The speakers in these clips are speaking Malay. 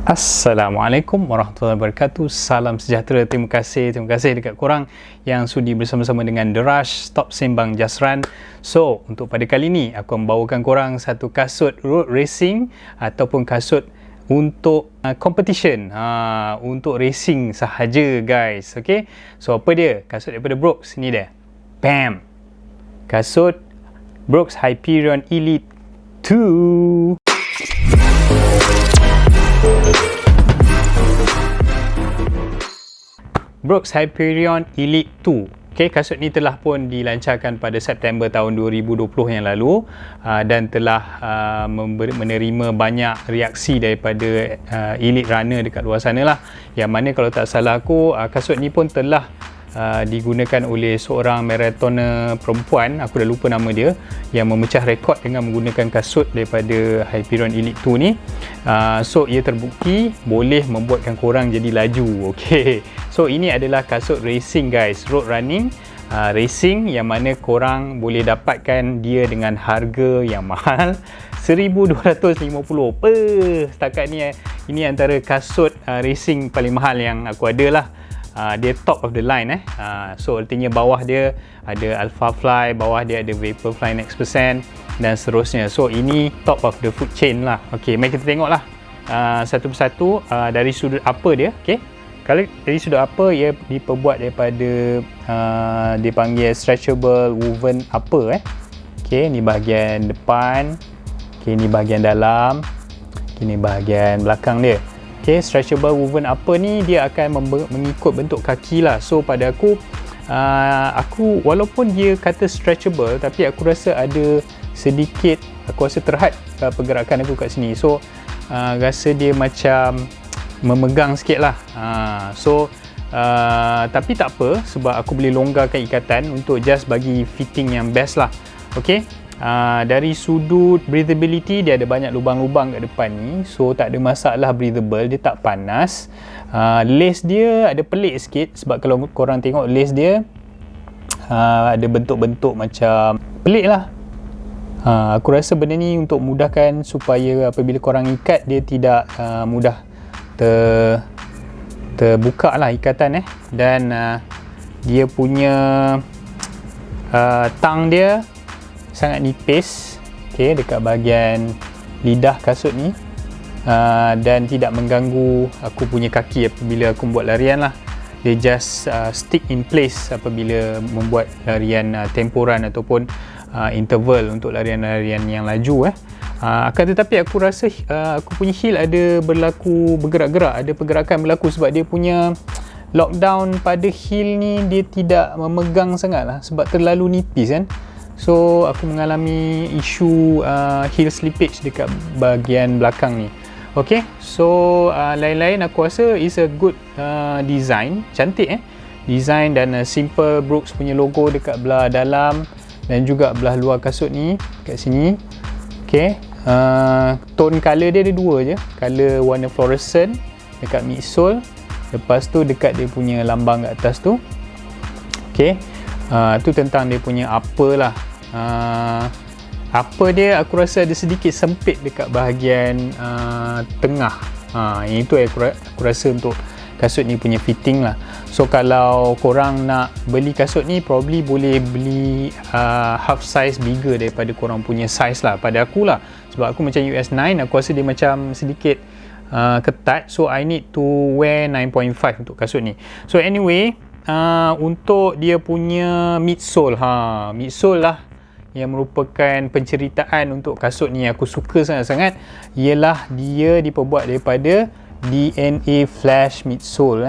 Assalamualaikum warahmatullahi wabarakatuh. Salam sejahtera. Terima kasih dekat korang yang sudi bersama-sama dengan The Rush Stop Sembang Jasran. So, untuk pada kali ni aku membawakan korang satu kasut road racing ataupun kasut untuk competition, untuk racing sahaja guys. Okay, so apa dia? Kasut daripada Brooks ni dia. Bam. Kasut Brooks Hyperion Elite 2. Brooks Hyperion Elite 2. Okay, kasut ni telah pun dilancarkan pada September tahun 2020 yang lalu dan telah menerima banyak reaksi daripada elite runner dekat luar sana lah. Yang mana kalau tak salah aku, kasut ni pun telah digunakan oleh seorang marathoner perempuan, aku dah lupa nama dia, yang memecah rekod dengan menggunakan kasut daripada Hyperion Elite 2 ni. So ia terbukti boleh membuatkan korang jadi laju. Okay, so ini adalah kasut racing guys, road running racing, yang mana korang boleh dapatkan dia dengan harga yang mahal, $1,250 setakat ni. Ini antara kasut racing paling mahal yang aku ada lah. Dia top of the line so artinya bawah dia ada Alpha Fly, bawah dia ada Vaporfly Next Percent dan seterusnya. So ini top of the food chain lah. Okay, mari kita tengok lah satu persatu dari sudut upper dia. Okay, kalau dari sudut upper, ia diperbuat daripada dipanggil stretchable woven upper. Okay, ni bahagian depan. Okay, ni bahagian dalam. Okay, ni bahagian belakang dia. Okay, stretchable woven upper ni dia akan mengikut bentuk kaki lah. So pada aku walaupun dia kata stretchable, tapi aku rasa ada sedikit, aku rasa terhad pergerakan aku kat sini. So rasa dia macam memegang sikit lah. Tapi tak apa, sebab aku boleh longgarkan ikatan untuk just bagi fitting yang best lah. Okay, dari sudut breathability, dia ada banyak lubang-lubang kat depan ni, so tak ada masalah breathable, dia tak panas. Lace dia ada pelik sikit, sebab kalau korang tengok lace dia ada bentuk-bentuk macam pelik lah. Aku rasa benda ni untuk mudahkan supaya apabila korang ikat, dia tidak mudah terbuka lah ikatan. Dan dia punya tang dia sangat nipis, okay, dekat bahagian lidah kasut ni, dan tidak mengganggu aku punya kaki apabila aku buat larian lah. Dia just stick in place apabila membuat larian temporan ataupun interval untuk larian-larian yang laju. Akan tetapi aku rasa aku punya heel ada bergerak-gerak, ada pergerakan berlaku, sebab dia punya lockdown pada heel ni dia tidak memegang sangat lah, sebab terlalu nipis kan. So aku mengalami isu heel slippage dekat bahagian belakang ni. Okay, so lain-lain aku rasa is a good design, cantik design, dan simple Brooks punya logo dekat belah dalam dan juga belah luar kasut ni kat sini. Okay, tone colour dia ada dua je, colour warna fluorescent dekat midsole, lepas tu dekat dia punya lambang kat atas tu. Okay, tu tentang dia punya upper lah. Upper dia aku rasa ada sedikit sempit dekat bahagian tengah. Yang itu aku rasa untuk kasut ni punya fitting lah. So kalau korang nak beli kasut ni, probably boleh beli half size bigger daripada korang punya size lah, pada aku lah. Sebab aku macam US 9, aku rasa dia macam sedikit ketat, so I need to wear 9.5 untuk kasut ni. So anyway, untuk dia punya midsole, midsole lah yang merupakan penceritaan untuk kasut ni, aku suka sangat-sangat, ialah dia diperbuat daripada DNA Flash midsole.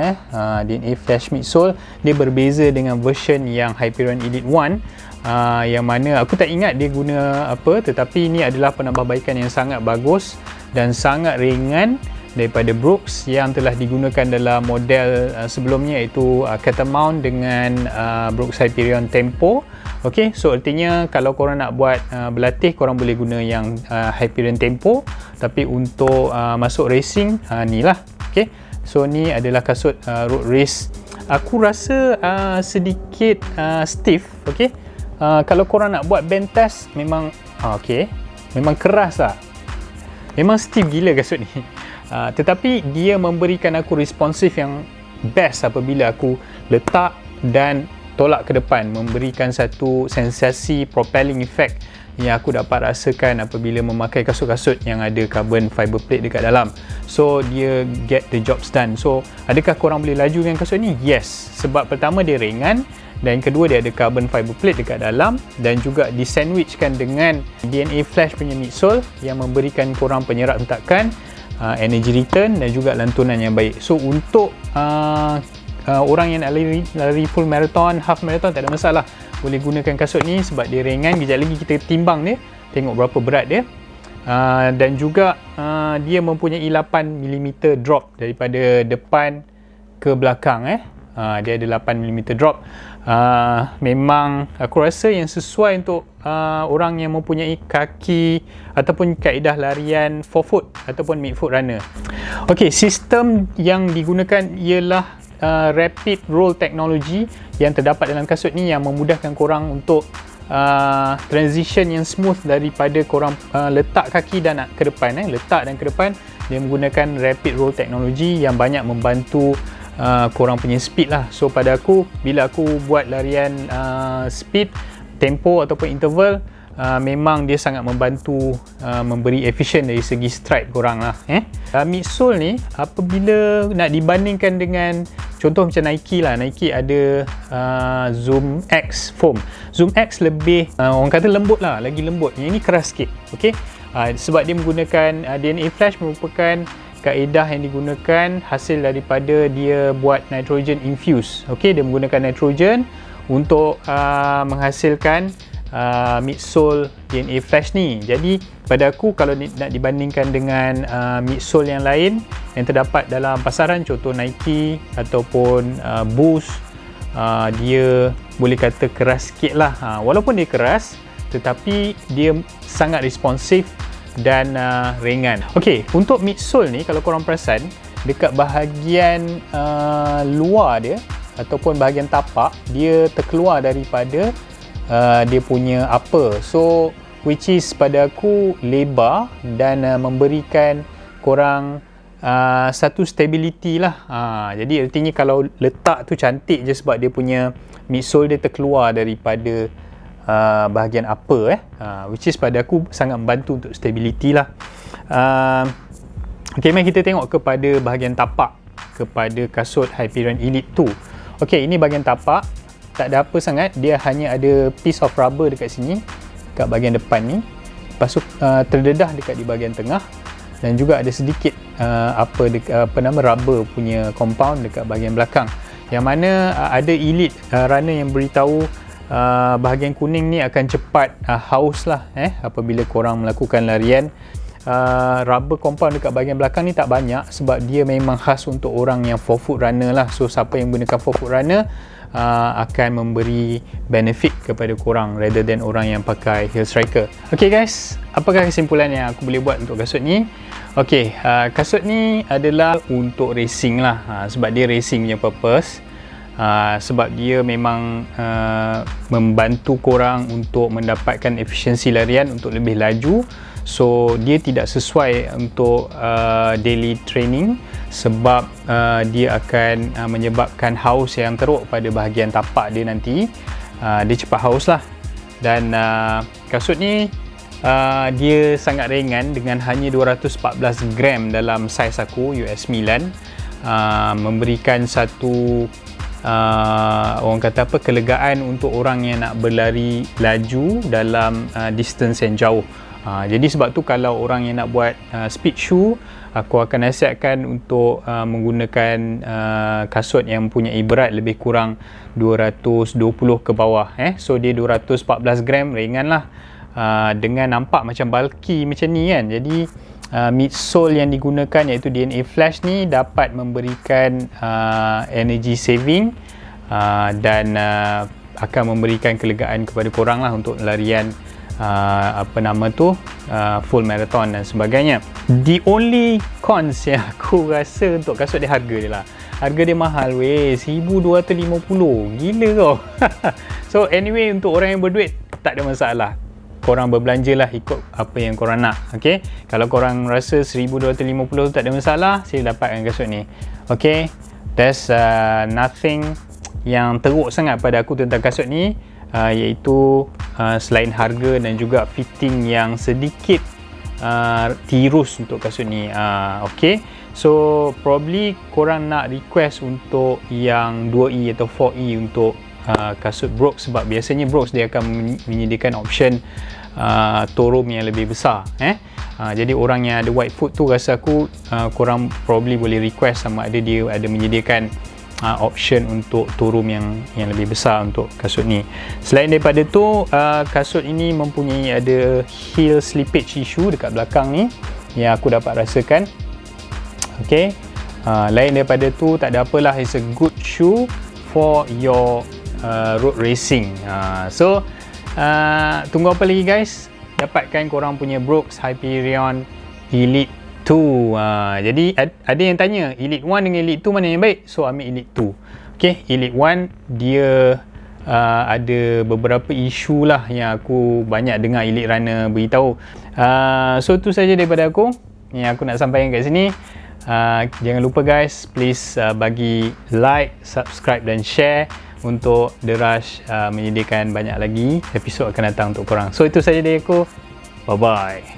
DNA Flash midsole dia berbeza dengan version yang Hyperion Elite 1, yang mana aku tak ingat dia guna apa, tetapi ini adalah penambahbaikan yang sangat bagus dan sangat ringan daripada Brooks yang telah digunakan dalam model sebelumnya, iaitu Catamount dengan Brooks Hyperion Tempo. Okay, so artinya kalau korang nak buat berlatih, korang boleh guna yang Hyperion Tempo, tapi untuk masuk racing, ni lah. Okay, so ni adalah kasut road race. Aku rasa sedikit stiff. Okay, kalau korang nak buat band test, memang memang keras lah, memang stiff gila kasut ni. Tetapi dia memberikan aku responsif yang best apabila aku letak dan tolak ke depan, memberikan satu sensasi propelling effect yang aku dapat rasakan apabila memakai kasut-kasut yang ada carbon fiber plate dekat dalam. So dia get the jobs done. So adakah korang boleh laju dengan kasut ni? Yes, sebab pertama dia ringan, dan kedua dia ada carbon fiber plate dekat dalam, dan juga disandwichkan dengan DNA Flash punya midsole yang memberikan korang penyerap hentakan, energy return dan juga lantunan yang baik. So untuk orang yang nak lari full marathon, half marathon, tak ada masalah, boleh gunakan kasut ni sebab dia ringan. Kejap lagi kita timbang dia, tengok berapa berat dia. Dan juga dia mempunyai 8mm drop daripada depan ke belakang. Dia ada 8mm drop. Memang aku rasa yang sesuai untuk orang yang mempunyai kaki ataupun kaedah larian forefoot ataupun midfoot runner. Okey, sistem yang digunakan ialah rapid roll technology yang terdapat dalam kasut ni, yang memudahkan korang untuk transition yang smooth daripada korang letak kaki dan nak ke depan. Letak dan ke depan, dia menggunakan rapid roll technology yang banyak membantu korang punya speed lah. So pada aku, bila aku buat larian speed, tempo ataupun interval, memang dia sangat membantu memberi efisien dari segi stride korang lah. Midsole ni apabila nak dibandingkan dengan contoh macam Nike lah, Nike ada Zoom X foam. Zoom X lebih orang kata lembut lah, lagi lembut. Yang ni keras sikit. Okay? Sebab dia menggunakan DNA Flash, merupakan kaedah yang digunakan hasil daripada dia buat nitrogen infuse. Okay? Dia menggunakan nitrogen untuk menghasilkan midsole DNA Flash ni. Jadi pada aku, kalau nak dibandingkan dengan midsole yang lain yang terdapat dalam pasaran, contoh Nike ataupun Boost, dia boleh kata keras sikit lah. Walaupun dia keras, tetapi dia sangat responsif dan ringan. Ok, untuk midsole ni, kalau korang perasan, dekat bahagian luar dia ataupun bahagian tapak, dia terkeluar daripada dia punya upper. So which is pada aku lebar dan memberikan korang satu stability lah. Jadi artinya kalau letak tu cantik je sebab dia punya midsole dia terkeluar daripada bahagian upper which is pada aku sangat membantu untuk stability lah. Ok, mari kita tengok kepada bahagian tapak kepada kasut Hyperion Elite 2. Ok, ini bahagian tapak. Tak ada apa sangat, dia hanya ada piece of rubber dekat sini, dekat bahagian depan ni. Lepas tu terdedah dekat di bahagian tengah, dan juga ada sedikit rubber punya compound dekat bahagian belakang. Yang mana ada elite runner yang beritahu bahagian kuning ni akan cepat haus lah apabila korang melakukan larian. Rubber compound dekat bahagian belakang ni tak banyak sebab dia memang khas untuk orang yang forefoot runner lah. So siapa yang gunakan forefoot runner akan memberi benefit kepada korang rather than orang yang pakai heel striker. Ok guys, apakah kesimpulan yang aku boleh buat untuk kasut ni? Ok, kasut ni adalah untuk racing lah, sebab dia racing punya purpose. Sebab dia memang membantu korang untuk mendapatkan efisiensi larian untuk lebih laju. So dia tidak sesuai untuk daily training sebab dia akan menyebabkan haus yang teruk pada bahagian tapak dia nanti. Dia cepat haus lah. Dan kasut ni dia sangat ringan dengan hanya 214 gram dalam saiz aku US 9, memberikan satu orang kata apa, kelegaan untuk orang yang nak berlari laju dalam distance yang jauh. Jadi sebab tu kalau orang yang nak buat speed shoe, aku akan nasihatkan untuk menggunakan kasut yang mempunyai berat lebih kurang 220 ke bawah. So dia 214 gram, ringan lah, dengan nampak macam bulky macam ni kan. Jadi midsole yang digunakan iaitu DNA Flash ni dapat memberikan energy saving dan akan memberikan kelegaan kepada korang lah untuk larian full marathon dan sebagainya. The only cons yang aku rasa untuk kasut dia, harga dia lah. Harga dia mahal weh, 1,250. Gila kau. So anyway, untuk orang yang berduit tak ada masalah. korang berbelanja lah ikut apa yang korang nak. Okay, kalau korang rasa 1250 tak ada masalah, sila dapatkan kasut ni. Okay, there's nothing yang teruk sangat pada aku tentang kasut ni, iaitu selain harga dan juga fitting yang sedikit tirus untuk kasut ni. Okay, so probably korang nak request untuk yang 2E atau 4E untuk kasut Brooks, sebab biasanya Brooks dia akan menyediakan option torum yang lebih besar. Jadi orang yang ada wide foot tu, rasa aku korang probably boleh request sama ada dia ada menyediakan option untuk torum yang lebih besar untuk kasut ni. Selain daripada tu, kasut ini mempunyai ada heel slippage issue dekat belakang ni yang aku dapat rasakan. Okay, lain daripada tu tak ada apalah, it's a good shoe for your road racing. So tunggu apa lagi guys, dapatkan korang punya Brooks Hyperion Elite 2. Jadi ada yang tanya Elite 1 dengan Elite 2 mana yang baik, so ambil Elite 2. Okay, Elite 1 dia ada beberapa isu lah yang aku banyak dengar Elite Runner beritahu. So tu saja daripada aku yang aku nak sampaikan kat sini. Jangan lupa guys, please bagi like, subscribe dan share untuk The Rush menyediakan banyak lagi episod akan datang untuk korang. So itu saja dari aku. Bye bye.